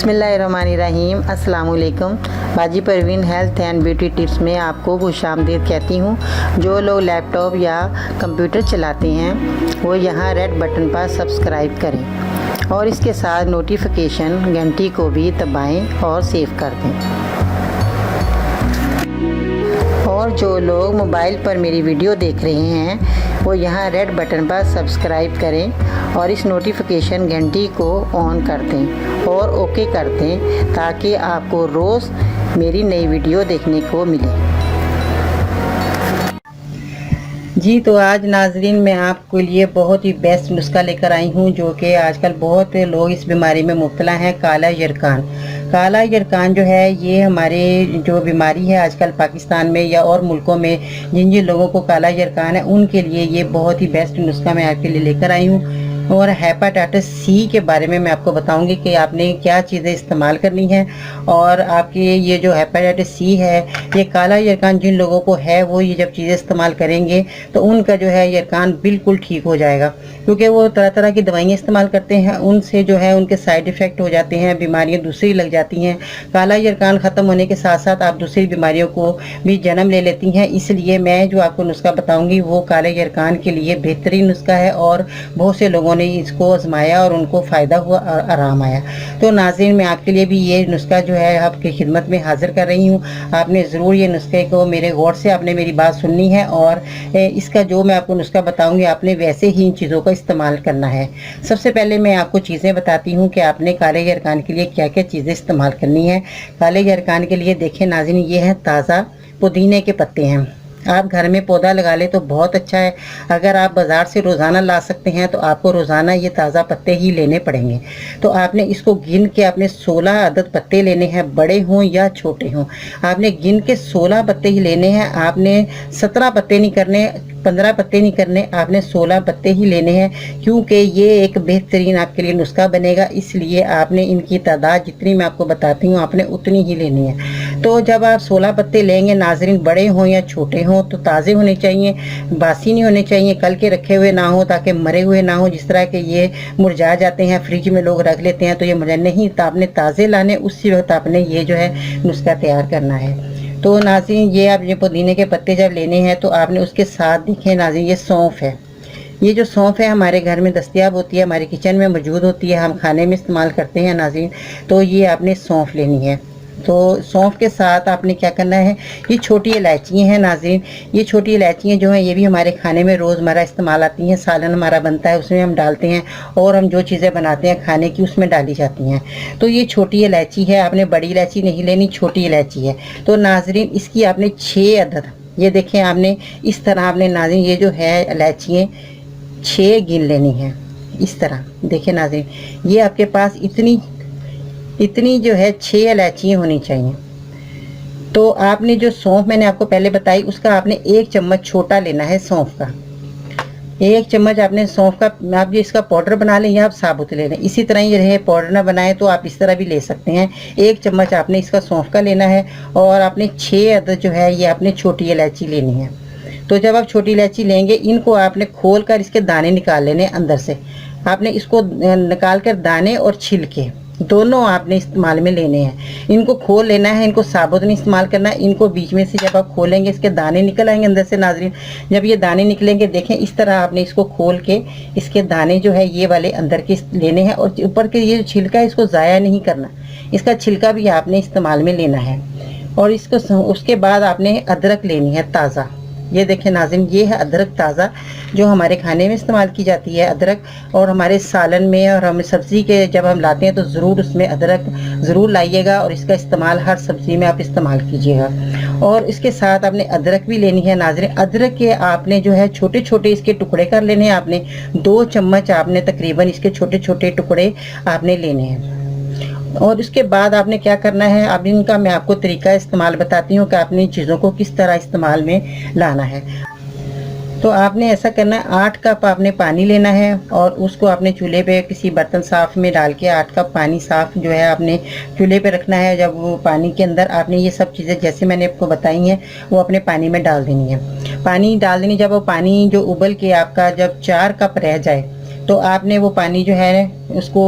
बिस्मिल्लाहिर्रहमानिर्रहीम। अस्सलाम वालेकुम। बाजी Parveen health and beauty tips में आपको खुशामदीद कहती हूँ। जो लोग लैपटॉप या कंप्यूटर चलाते हैं वो यहाँ रेड बटन पर सब्सक्राइब करें और इसके साथ नोटिफिकेशन घंटी को भी दबाएं और सेव कर दें। और जो लोग मोबाइल पर मेरी वीडियो देख रहे हैं वो यहाँ रेड बटन पर सब्सक्राइब करें और इस नोटिफिकेशन घंटी को ऑन कर दें और ओके कर दें ताकि आपको रोज़ मेरी नई वीडियो देखने को मिले। जी तो आज नाजरीन मैं आपके लिए बहुत ही बेस्ट नुस्खा लेकर आई हूँ जो कि आजकल बहुत लोग इस बीमारी में मुब्तला हैं। काला यरकान। काला यरकान जो है ये हमारे जो बीमारी है आजकल पाकिस्तान में या और मुल्कों में जिन जिन लोगों को काला यरकान है उनके लिए ये बहुत ही बेस्ट नुस्खा मैं आपके लिए लेकर आई हूँ। और हेपेटाइटिस सी के बारे में मैं आपको बताऊंगी कि आपने क्या चीज़ें इस्तेमाल करनी है। और आपके ये जो हेपेटाइटिस सी है ये काला यरकान जिन लोगों को है वो ये जब चीज़ें इस्तेमाल करेंगे तो उनका जो है यरकान बिल्कुल ठीक हो जाएगा, क्योंकि वो तरह तरह की दवाइयाँ इस्तेमाल करते हैं, उनसे जो है उनके साइड इफ़ेक्ट हो जाते हैं, बीमारियाँ दूसरी लग जाती हैं। काला यरकान ख़त्म होने के साथ साथ आप दूसरी बीमारियों को भी जन्म ले लेती हैं। इसलिए मैं जो आपको नुस्खा बताऊँगी वो काले यरकान के लिए बेहतरीन नुस्खा है और बहुत से लोगों ने इसको आजमाया और उनको फ़ायदा हुआ और आराम आया। तो नाज़रीन मैं आपके लिए भी ये नुस्खा जो है आपकी खिदमत में हाजिर कर रही हूँ। आपने ज़रूर ये नुस्खे को मेरे गौर से आपने मेरी बात सुननी है और इसका जो मैं आपको नुस्खा बताऊँगी आपने वैसे ही इन चीज़ों का इस्तेमाल करना है। सबसे पहले मैं आपको चीज़ें बताती हूँ कि आपने काले यरकान के लिए क्या क्या चीज़ें इस्तेमाल करनी है। काले यरकान के लिए देखें नाज़रीन ये है ताज़ा पुदीने के पत्ते हैं। आप घर में पौधा लगा ले तो बहुत अच्छा है। अगर आप बाज़ार से रोज़ाना ला सकते हैं तो आपको रोज़ाना ये ताज़ा पत्ते ही लेने पड़ेंगे। तो आपने इसको गिन के आपने 16 अदद पत्ते लेने हैं, बड़े हों या छोटे हों। आपने गिन के 16 पत्ते ही लेने हैं। आपने 17 पत्ते नहीं करने, 15 पत्ते नहीं करने, आपने 16 पत्ते ही लेने हैं, क्योंकि ये एक बेहतरीन आपके लिए नुस्खा बनेगा। इसलिए आपने इनकी तादाद जितनी मैं आपको बताती हूँ आपने उतनी ही लेनी है। तो जब आप 16 पत्ते लेंगे नाजरीन, बड़े हों या छोटे हों तो ताज़े होने चाहिए, बासी नहीं होने चाहिए, कल के रखे हुए ना हो ताकि मरे हुए ना हो। जिस तरह के ये मुरझा जाते हैं, फ्रिज में लोग रख लेते हैं तो ये मुरझा नहीं, तो आपने ताज़े लाने, उसी वक्त आपने ये जो है नुस्खा तैयार करना है। तो नाज़रीन ये आप ये पुदीने के पत्ते जब लेने हैं तो आपने उसके साथ देखें नाज़रीन ये सौंफ है। ये जो सौंफ है हमारे घर में दस्तयाब होती है, हमारे किचन में मौजूद होती है, हम खाने में इस्तेमाल करते हैं नाज़रीन। तो ये आपने सौंफ लेनी है। तो सौंफ के साथ आपने क्या करना है, ये छोटी इलायचियाँ हैं नाज़रीन। ये छोटी इलायचियाँ जो हैं ये भी हमारे खाने में रोज़मर्रा इस्तेमाल आती हैं। सालन हमारा बनता है उसमें हम डालते हैं और हम जो चीज़ें बनाते हैं खाने की उसमें डाली जाती हैं। तो ये छोटी इलायची है, आपने बड़ी इलायची नहीं लेनी, छोटी इलायची है। तो नाज़रीन इसकी आपने 6 अदद, ये देखें आपने इस तरह आपने नाज़रीन ये जो है इलायचियाँ 6 गिन लेनी है। इस तरह देखें नाज़रीन ये आपके पास इतनी जो है 6 इलायचियाँ होनी चाहिए। तो आपने जो सौंफ मैंने आपको पहले बताई उसका आपने 1 चम्मच छोटा लेना है सौंफ का। 1 चम्मच आपने सौंफ का, आप ये इसका पाउडर बना लें या आप साबुत ले लें। इसी तरह ये रहे पाउडर ना बनाए तो आप इस तरह भी ले सकते हैं। 1 चम्मच आपने इसका सौंफ का लेना है और आपने 6 अदद जो है ये आपने छोटी इलायची लेनी है। तो जब आप छोटी इलायची लेंगे इनको आपने खोल कर इसके दाने निकाल लेने अंदर से। आपने इसको निकाल कर दाने और छिलके दोनों आपने इस्तेमाल में लेने हैं। इनको खोल लेना है, इनको साबुत नहीं इस्तेमाल करना। इनको बीच में से जब आप खोलेंगे इसके दाने निकल आएंगे अंदर से नाज़रीन। जब ये दाने निकलेंगे देखें इस तरह आपने इसको खोल के इसके दाने जो है ये वाले अंदर के लेने हैं और ऊपर के ये जो छिलका है इसको ज़ाया नहीं करना, इसका छिलका भी आपने इस्तेमाल में लेना है। और इसको उसके बाद आपने अदरक लेनी है ताज़ा। ये देखें नाज़रीन ये है अदरक ताज़ा जो हमारे खाने में इस्तेमाल की जाती है अदरक, और हमारे सालन में और हम सब्ज़ी के जब हम लाते हैं तो ज़रूर उसमें अदरक ज़रूर लाइएगा और इसका इस्तेमाल हर सब्ज़ी में आप इस्तेमाल कीजिएगा। और इसके साथ आपने अदरक भी लेनी है नाज़रीन। अदरक के आपने जो है छोटे छोटे इसके टुकड़े कर लेने हैं। आपने 2 चम्मच आपने तकरीबन इसके छोटे छोटे टुकड़े आपने लेने हैं। और उसके बाद आपने क्या करना है, अब इनका मैं आपको तरीका इस्तेमाल बताती हूँ कि आपने इन चीज़ों को किस तरह इस्तेमाल में लाना है। तो आपने ऐसा करना है 8 कप आपने पानी लेना है और उसको आपने चूल्हे पे किसी बर्तन साफ़ में डाल के 8 कप पानी साफ़ जो है आपने चूल्हे पे रखना है। जब वो पानी के अंदर आपने ये सब चीज़ें जैसे मैंने आपको बताई हैं वो अपने पानी में डाल देनी है। पानी डाल देनी, जब वो पानी जो उबल के आपका जब 4 कप रह जाए तो आपने वो पानी जो है उसको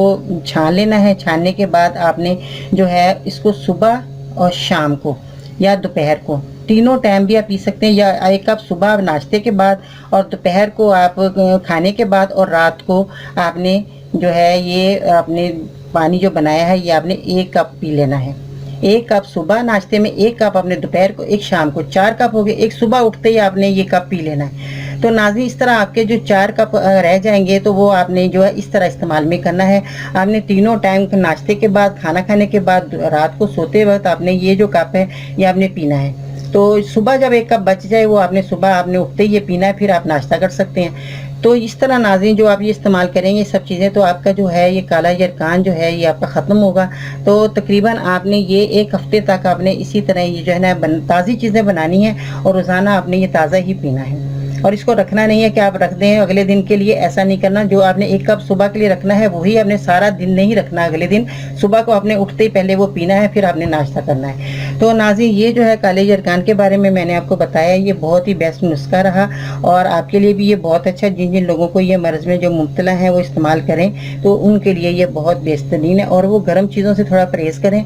छान लेना है। छानने के बाद आपने जो है इसको सुबह और शाम को या दोपहर को तीनों टाइम भी आप पी सकते हैं, या एक कप सुबह नाश्ते के बाद और दोपहर को आप खाने के बाद और रात को आपने जो है ये आपने पानी जो बनाया है ये आपने 1 कप पी लेना है। 1 कप सुबह नाश्ते में, 1 कप आपने दोपहर को, 1 शाम को, 4 कप हो गए। 1 सुबह उठते ही आपने ये कप पी लेना है। तो नाज़रीन इस तरह आपके जो 4 कप रह जाएंगे तो वो आपने जो है इस तरह इस्तेमाल में करना है। आपने तीनों टाइम नाश्ते के बाद, खाना खाने के बाद, रात को सोते वक्त आपने ये जो कप है ये आपने पीना है। तो सुबह जब 1 कप बच जाए वो आपने सुबह आपने उठते ही ये पीना है, फिर आप नाश्ता कर सकते हैं। तो इस तरह नाज़रीन जो आप ये इस्तेमाल करेंगे सब चीज़ें, तो आपका जो है ये काला यरकान जो है ये आपका ख़त्म होगा। तो तकरीबन आपने ये 1 हफ्ते तक आपने इसी तरह ये जो है ना ताज़ी चीज़ें बनानी है और रोज़ाना आपने ये ताज़ा ही पीना है। और इसको रखना नहीं है कि आप रख दें अगले दिन के लिए, ऐसा नहीं करना। जो आपने 1 कप सुबह के लिए रखना है वही आपने सारा दिन नहीं रखना। अगले दिन सुबह को आपने उठते ही पहले वो पीना है, फिर आपने नाश्ता करना है। तो नाज़रीन ये जो है काले यरकान के बारे में मैंने आपको बताया, ये बहुत ही बेस्ट नुस्खा रहा और आपके लिए भी ये बहुत अच्छा। जिन जिन लोगों को ये मर्ज़ में जो मुब्तला हैं वो इस्तेमाल करें तो उनके लिए ये बहुत बेहतरीन है। और वो गर्म चीज़ों से थोड़ा परहेज़ करें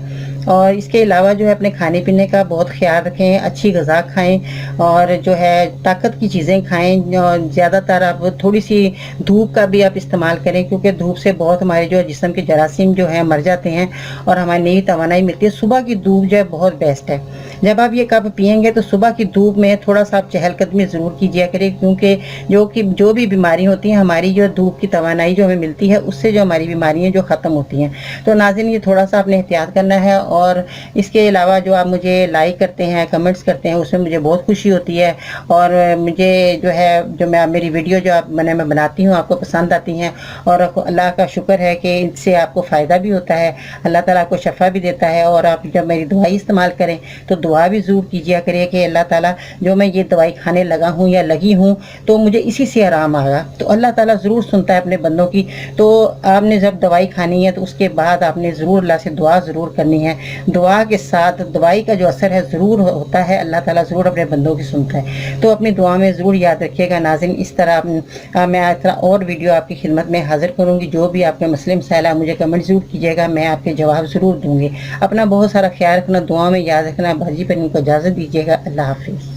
और इसके अलावा जो है अपने खाने पीने का बहुत ख्याल रखें, अच्छी ग़िज़ा खाएं और जो है ताकत की चीज़ें खाएं। और ज़्यादातर आप थोड़ी सी धूप का भी आप इस्तेमाल करें, क्योंकि धूप से बहुत हमारे जो जिस्म के जरासीम जो हैं मर जाते हैं और हमारी नई तवानाई मिलती है। सुबह की धूप जो है बहुत बेस्ट है। जब आप ये कप पियेंगे तो सुबह की धूप में थोड़ा सा आप चहलकदमी ज़रूर कीजिए करें, क्योंकि जो भी बीमारी होती हैं हमारी जो धूप की तवानाई जो हमें मिलती है उससे जो हमारी बीमारियाँ जो ख़त्म होती हैं। तो नाज़रीन ये थोड़ा सा आपने एहतियात करना है। और इसके अलावा जो आप मुझे लाइक करते हैं, कमेंट्स करते हैं, उसमें मुझे बहुत खुशी होती है। और मुझे जो है जो मैं मेरी वीडियो जो मैं बनाती हूँ आपको पसंद आती हैं और अल्लाह का शुक्र है कि इससे आपको फ़ायदा भी होता है, अल्लाह ताला आपको शफ़ा भी देता है। और आप जब मेरी दवाई इस्तेमाल करें तो दुआ भी ज़रूर कीजिए करिए कि अल्लाह ताला जो मैं ये दवाई खाने लगा हूँ या लगी हूँ तो मुझे इसी से आराम आएगा। तो अल्लाह ताला ज़रूर सुनता है अपने बंदों की। तो आपने जब दवाई खानी है तो उसके बाद आपने ज़रूर अल्लाह से दुआ ज़रूर करनी है। दुआ के साथ दवाई का जो असर है ज़रूर होता है, अल्लाह ताला ज़रूर अपने बंदों की सुनता है। तो अपनी दुआ में ज़रूर याद रखिएगा नाज़रीन। इस तरह मैं इस तरह और वीडियो आपकी खिदमत में हाज़िर करूँगी। जो भी आपके मसले मसाइल है मुझे कमेंट ज़रूर कीजिएगा, मैं आपके जवाब ज़रूर दूँगी। अपना बहुत सारा ख्याल रखना, दुआ में याद रखना। बाजी पर इनको इजाज़त दीजिएगा। अल्लाह हाफ़िज़।